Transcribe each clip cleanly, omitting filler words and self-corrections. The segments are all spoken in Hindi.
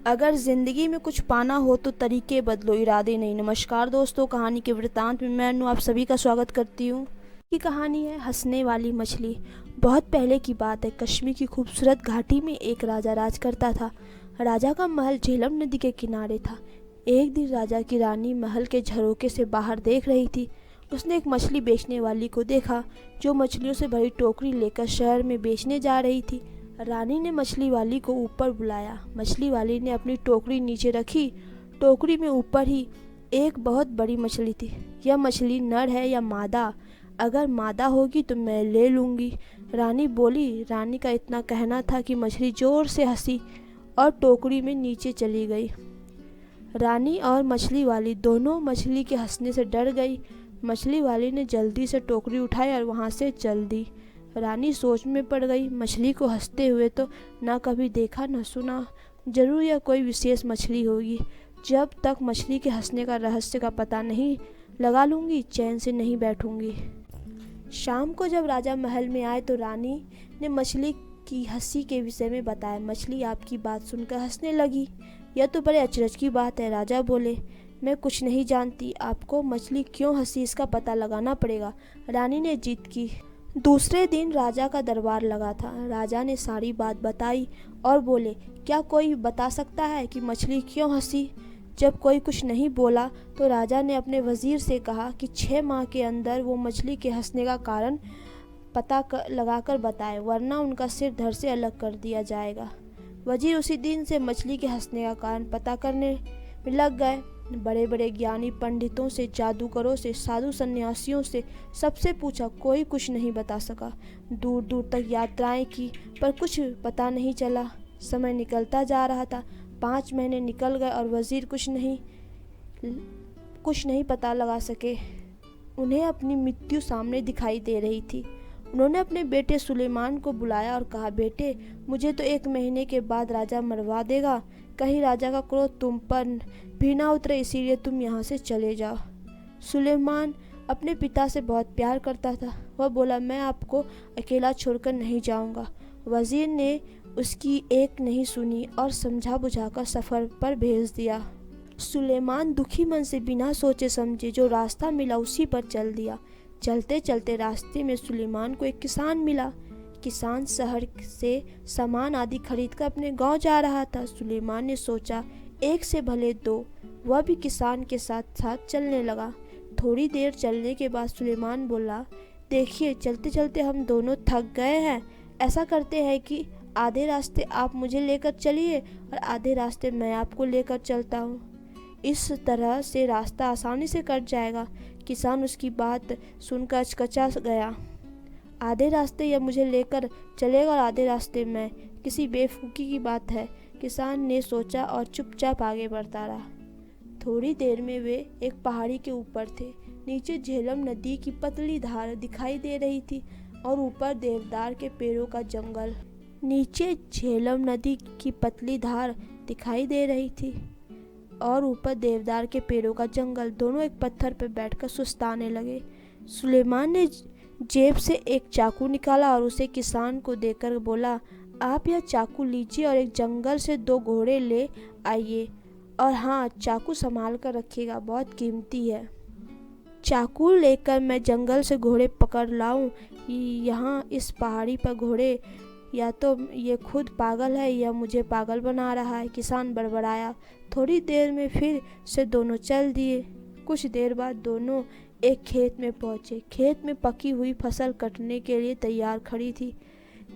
अगर ज़िंदगी में कुछ पाना हो तो तरीके बदलो, इरादे नहीं। नमस्कार दोस्तों, कहानी के वृत्तांत में मैं अनु आप सभी का स्वागत करती हूँ। की कहानी है हंसने वाली मछली। बहुत पहले की बात है। कश्मीर की खूबसूरत घाटी में एक राजा राज करता था। राजा का महल झेलम नदी के किनारे था। एक दिन राजा की रानी महल के झरोखे से बाहर देख रही थी। उसने एक मछली बेचने वाली को देखा, जो मछलियों से भरी टोकरी लेकर शहर में बेचने जा रही थी। रानी ने मछली वाली को ऊपर बुलाया। मछली वाली ने अपनी टोकरी नीचे रखी। टोकरी में ऊपर ही एक बहुत बड़ी मछली थी। यह मछली नर है या मादा? अगर मादा होगी तो मैं ले लूँगी, रानी बोली। रानी का इतना कहना था कि मछली जोर से हंसी और टोकरी में नीचे चली गई। रानी और मछली वाली दोनों मछली के हंसने से डर गई। मछली वाली ने जल्दी से टोकरी उठाई और वहाँ से चल दी। रानी सोच में पड़ गई। मछली को हंसते हुए तो ना कभी देखा न सुना, जरूर यह कोई विशेष मछली होगी। जब तक मछली के हंसने का रहस्य का पता नहीं लगा लूँगी, चैन से नहीं बैठूंगी। शाम को जब राजा महल में आए तो रानी ने मछली की हंसी के विषय में बताया। मछली आपकी बात सुनकर हंसने लगी। यह तो बड़े अचरज की बात है, राजा बोले। मैं कुछ नहीं जानती, आपको मछली क्यों हंसी इसका पता लगाना पड़ेगा, रानी ने जिद की। दूसरे दिन राजा का दरबार लगा था। राजा ने सारी बात बताई और बोले, क्या कोई बता सकता है कि मछली क्यों हंसी? जब कोई कुछ नहीं बोला तो राजा ने अपने वजीर से कहा कि 6 माह के अंदर वो मछली के हंसने का कारण लगाकर बताए, वरना उनका सिर धड़ से अलग कर दिया जाएगा। वजीर उसी दिन से मछली के हंसने का कारण पता करने में लग गए। बड़े बड़े ज्ञानी पंडितों से, जादूगरों से, साधु सन्यासियों से सबसे पूछा, कोई कुछ नहीं बता सका। दूर दूर तक यात्राएं की पर कुछ पता नहीं चला। समय निकलता जा रहा था। 5 महीने निकल गए और वजीर कुछ नहीं पता लगा सके। उन्हें अपनी मृत्यु सामने दिखाई दे रही थी। उन्होंने अपने बेटे सुलेमान को बुलाया और कहा, बेटे, मुझे तो 1 महीने के बाद राजा मरवा देगा। कहीं राजा का क्रोध तुम पर भी ना उतरे, इसीलिए तुम यहाँ से चले जाओ। सुलेमान अपने पिता से बहुत प्यार करता था। वह बोला, मैं आपको अकेला छोड़कर नहीं जाऊँगा। वजीर ने उसकी एक नहीं सुनी और समझा बुझाकर सफ़र पर भेज दिया। सुलेमान दुखी मन से बिना सोचे समझे जो रास्ता मिला उसी पर चल दिया। चलते चलते रास्ते में सुलेमान को एक किसान मिला। किसान शहर से सामान आदि खरीदकर अपने गांव जा रहा था। सुलेमान ने सोचा, एक से भले 2। वह भी किसान के साथ साथ चलने लगा। थोड़ी देर चलने के बाद सुलेमान बोला, देखिए, चलते चलते हम दोनों थक गए हैं। ऐसा करते हैं कि आधे रास्ते आप मुझे लेकर चलिए और आधे रास्ते मैं आपको लेकर चलता हूँ। इस तरह से रास्ता आसानी से कट जाएगा। किसान उसकी बात सुनकर अचकचा गया। आधे रास्ते यह मुझे लेकर चलेगा और आधे रास्ते मैं, किसी बेवकूफ़ी की बात है, किसान ने सोचा और चुपचाप आगे बढ़ता रहा। थोड़ी देर में वे एक पहाड़ी के ऊपर थे। नीचे झेलम नदी की पतली धार दिखाई दे रही थी और ऊपर देवदार के पेड़ों का जंगल। नीचे झेलम नदी की पतली धार दिखाई दे रही थी और ऊपर देवदार के पेड़ों का जंगल। दोनों एक पत्थर पर बैठकर सुस्ताने लगे। सुलेमान ने जेब से एक चाकू निकाला और उसे किसान को देकर बोला, आप यह चाकू लीजिए और एक जंगल से 2 घोड़े ले आइए, और हाँ, चाकू संभाल कर रखिएगा, बहुत कीमती है। चाकू लेकर मैं जंगल से घोड़े पकड़ लाऊं? यहाँ इस पहाड़ी पर घोड़े, या तो ये खुद पागल है या मुझे पागल बना रहा है, किसान बड़बड़ाया। थोड़ी देर में फिर से दोनों चल दिए। कुछ देर बाद दोनों एक खेत में पहुंचे। खेत में पकी हुई फसल कटने के लिए तैयार खड़ी थी।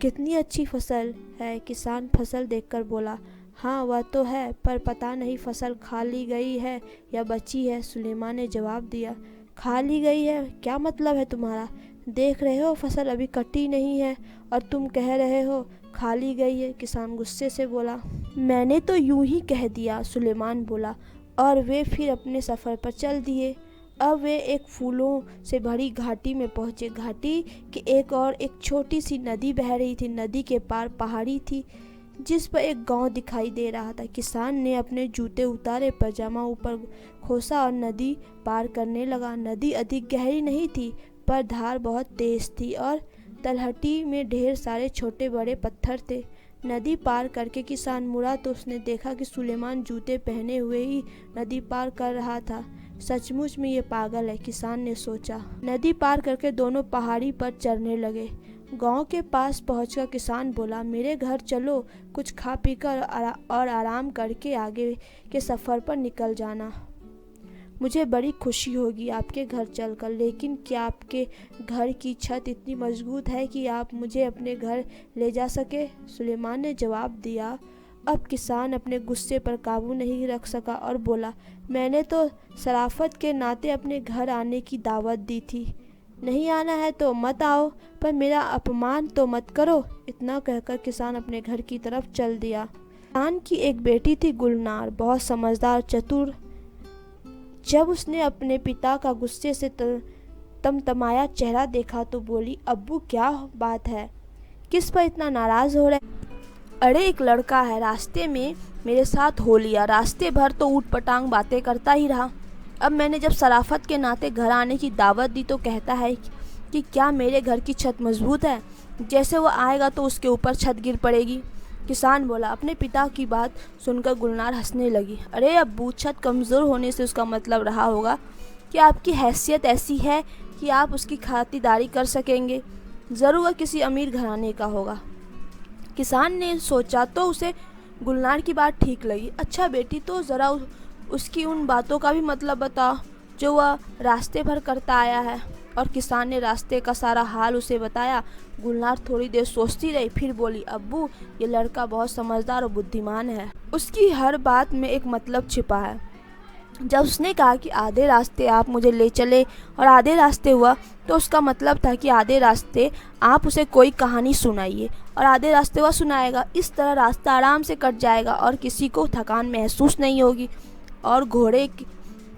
कितनी अच्छी फसल है, किसान फसल देखकर बोला। हाँ, वह तो है, पर पता नहीं फसल खा ली गई है या बची है, सुलेमान ने जवाब दिया। खा ली गई है? क्या मतलब है तुम्हारा? देख रहे हो फसल अभी कटी नहीं है और तुम कह रहे हो खा ली गई है, किसान गुस्से से बोला। मैंने तो यूं ही कह दिया, सुलेमान बोला, और वे फिर अपने सफ़र पर चल दिए। अब वे एक फूलों से भरी घाटी में पहुंचे। घाटी के एक छोटी सी नदी बह रही थी। नदी के पार पहाड़ी थी जिस पर एक गांव दिखाई दे रहा था। किसान ने अपने जूते उतारे, पजामा ऊपर खोसा और नदी पार करने लगा। नदी अधिक गहरी नहीं थी, पर धार बहुत तेज थी और तलहटी में ढेर सारे छोटे बड़े पत्थर थे। नदी पार करके किसान मुड़ा तो उसने देखा कि सुलेमान जूते पहने हुए ही नदी पार कर रहा था। सचमुच में ये पागल है, किसान ने सोचा। नदी पार करके दोनों पहाड़ी पर चढ़ने लगे। गांव के पास पहुंचकर किसान बोला, मेरे घर चलो, कुछ खा पी कर और आराम करके आगे के सफ़र पर निकल जाना। मुझे बड़ी खुशी होगी आपके घर चलकर, लेकिन क्या आपके घर की छत इतनी मजबूत है कि आप मुझे अपने घर ले जा सके? सुलेमान ने जवाब दिया। अब किसान अपने गुस्से पर काबू नहीं रख सका और बोला, मैंने तो शराफत के नाते अपने घर आने की दावत दी थी। नहीं आना है तो मत आओ, पर मेरा अपमान तो मत करो। इतना कहकर किसान अपने घर की तरफ चल दिया। किसान की एक बेटी थी गुलनार, बहुत समझदार चतुर। जब उसने अपने पिता का गुस्से से तमतमाया चेहरा देखा तो बोली, अब्बू क्या बात है, किस पर इतना नाराज़ हो रहे? अरे एक लड़का है, रास्ते में मेरे साथ हो लिया, रास्ते भर तो ऊट पटांग बातें करता ही रहा। अब मैंने जब शराफत के नाते घर आने की दावत दी तो कहता है कि क्या मेरे घर की छत मजबूत है, जैसे वो आएगा तो उसके ऊपर छत गिर पड़ेगी। किसान बोला। अपने पिता की बात सुनकर गुलनार हंसने लगी। अरे अब्बू, छत कमज़ोर होने से उसका मतलब रहा होगा कि आपकी हैसियत ऐसी है कि आप उसकी खातिरदारी कर सकेंगे। ज़रूर वह किसी अमीर घराने का होगा। किसान ने सोचा तो उसे गुलनार की बात ठीक लगी। अच्छा बेटी, तो ज़रा उसकी उन बातों का भी मतलब बता जो वह रास्ते भर करता आया है। और किसान ने रास्ते का सारा हाल उसे बताया। गुलनार थोड़ी देर सोचती रही, फिर बोली, अब्बू ये लड़का बहुत समझदार और बुद्धिमान है, उसकी हर बात में एक मतलब छिपा है। जब उसने कहा कि आधे रास्ते आप मुझे ले चले और आधे रास्ते हुआ, तो उसका मतलब था कि आधे रास्ते आप उसे कोई कहानी सुनाइए और आधे रास्ते वह सुनाएगा। इस तरह रास्ता आराम से कट जाएगा और किसी को थकान महसूस नहीं होगी। और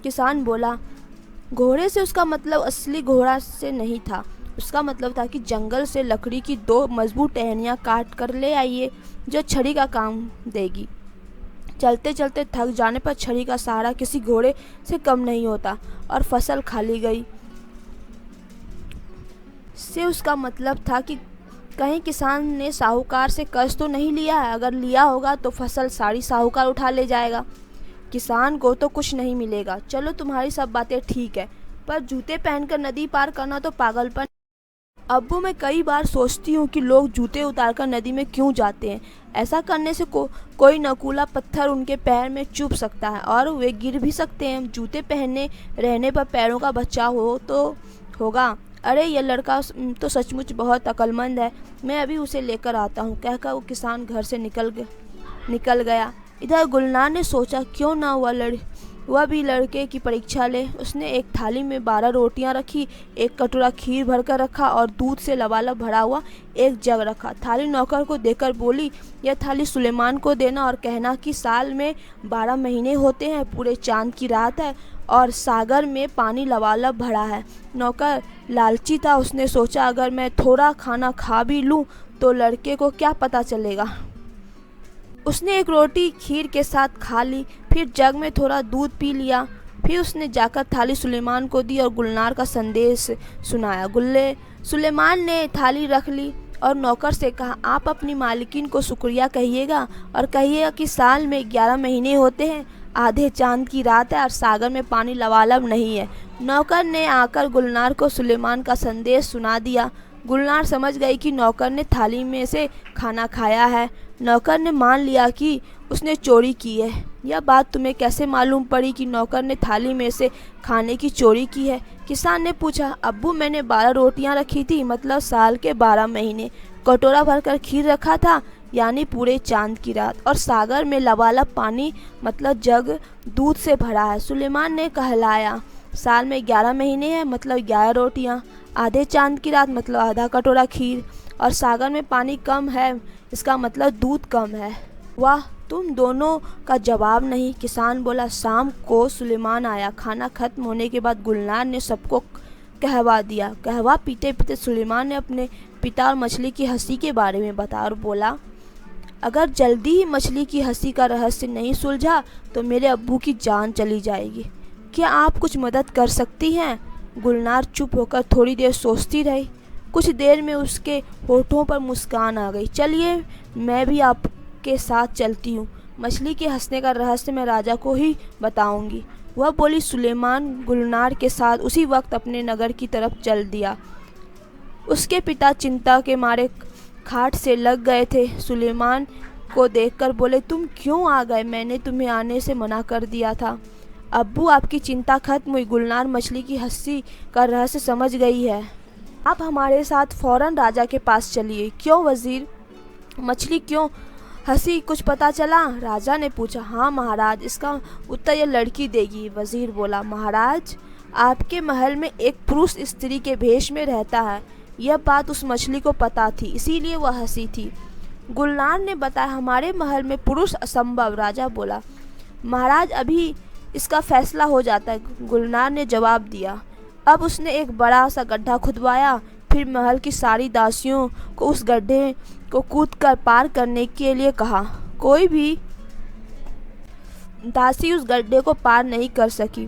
किसान बोला, घोड़े से उसका मतलब असली घोड़ा से नहीं था। उसका मतलब था कि जंगल से लकड़ी की 2 मजबूत टहनियाँ काट कर ले आइए जो छड़ी का काम देगी। चलते चलते थक जाने पर छड़ी का सहारा किसी घोड़े से कम नहीं होता। और फसल खाली गई से उसका मतलब था कि कहीं किसान ने साहूकार से कर्ज तो नहीं लिया है। अगर लिया होगा तो फसल सारी साहूकार उठा ले जाएगा, किसान को तो कुछ नहीं मिलेगा। चलो तुम्हारी सब बातें ठीक है, पर जूते पहनकर नदी पार करना तो पागलपन। अब्बू, मैं कई बार सोचती हूँ कि लोग जूते उतारकर नदी में क्यों जाते हैं। ऐसा करने से कोई नकूला पत्थर उनके पैर में चुभ सकता है और वे गिर भी सकते हैं। जूते पहने रहने पर पैरों का बचाव होगा। अरे यह लड़का तो सचमुच बहुत अक्लमंद है, मैं अभी उसे लेकर आता हूँ, कहकर वो किसान घर से निकल गया। इधर गुलनार ने सोचा, क्यों ना वह भी लड़के की परीक्षा ले। उसने एक थाली में 12 रोटियां रखी, एक कटोरा खीर भरकर रखा और दूध से लबालब भरा हुआ एक जग रखा। थाली नौकर को देकर बोली, यह थाली सुलेमान को देना और कहना कि साल में 12 महीने होते हैं, पूरे चांद की रात है और सागर में पानी लबालब भरा है। नौकर लालची था, उसने सोचा अगर मैं थोड़ा खाना खा भी लूँ तो लड़के को क्या पता चलेगा। उसने एक रोटी खीर के साथ खा ली, फिर जग में थोड़ा दूध पी लिया। फिर उसने जाकर थाली सुलेमान को दी और गुलनार का संदेश सुनाया। सुलेमान ने थाली रख ली और नौकर से कहा, आप अपनी मालिकिन को शुक्रिया कहिएगा और कहिएगा कि साल में 11 महीने होते हैं, आधे चांद की रात है और सागर में पानी लबालब नहीं है। नौकर ने आकर गुलनार को सुलेमान का संदेश सुना दिया। गुलनार समझ गई कि नौकर ने थाली में से खाना खाया है। नौकर ने मान लिया कि उसने चोरी की है। यह बात तुम्हें कैसे मालूम पड़ी कि नौकर ने थाली में से खाने की चोरी की है? किसान ने पूछा। अब्बू, मैंने 12 रोटियां रखी थी, मतलब साल के 12 महीने। कटोरा भरकर खीर रखा था, यानी पूरे चांद की रात। और सागर में लबालब पानी, मतलब जग दूध से भरा है। सुलेमान ने कहलाया। साल में 11 महीने हैं, मतलब 11 रोटियां। आधे चांद की रात, मतलब आधा कटोरा खीर। और सागर में पानी कम है, इसका मतलब दूध कम है। वाह, तुम दोनों का जवाब नहीं। किसान बोला। शाम को सुलेमान आया। खाना खत्म होने के बाद गुलनार ने सबको कहवा दिया। कहवा पीते पीते सुलेमान ने अपने पिता और मछली की हंसी के बारे में बताया और बोला, अगर जल्दी ही मछली की हंसी का रहस्य नहीं सुलझा तो मेरे अब्बू की जान चली जाएगी। क्या आप कुछ मदद कर सकती हैं? गुलनार चुप होकर थोड़ी देर सोचती रही। कुछ देर में उसके होठों पर मुस्कान आ गई। चलिए मैं भी आपके साथ चलती हूँ। मछली के हंसने का रहस्य मैं राजा को ही बताऊंगी। वह बोली। सुलेमान गुलनार के साथ उसी वक्त अपने नगर की तरफ चल दिया। उसके पिता चिंता के मारे खाट से लग गए थे। सुलेमान को देखकर बोले, तुम क्यों आ गए? मैंने तुम्हें आने से मना कर दिया था। अब्बू, आपकी चिंता खत्म हुई। गुलनार मछली की हंसी का रहस्य समझ गई है। आप हमारे साथ फौरन राजा के पास चलिए। क्यों वजीर? मछली क्यों हंसी? कुछ पता चला? राजा ने पूछा। हाँ महाराज, इसका उत्तर यह लड़की देगी। वजीर बोला। महाराज, आपके महल में एक पुरुष स्त्री के भेष में रहता है। यह बात उस मछली को पता थी, इसीलिए वह हंसी थी। गुलनार ने बताया। हमारे महल में पुरुष असंभव। राजा बोला। महाराज, अभी इसका फैसला हो जाता है, गुलनार ने जवाब दिया। अब उसने एक बड़ा सा गड्ढा खुदवाया, फिर महल की सारी दासियों को उस गड्ढे को कूदकर पार करने के लिए कहा। कोई भी दासी उस गड्ढे को पार नहीं कर सकी,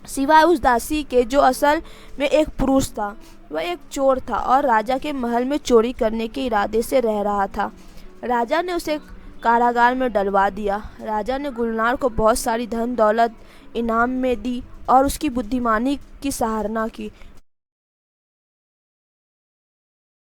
सिवाय उस दासी के जो असल में एक पुरुष था। वह एक चोर था और राजा के महल में चोरी करने के इरादे से रह रहा था। राजा ने उसे कारागार में डलवा दिया। राजा ने गुलनार को बहुत सारी धन दौलत इनाम में दी और उसकी बुद्धिमानी की सराहना की।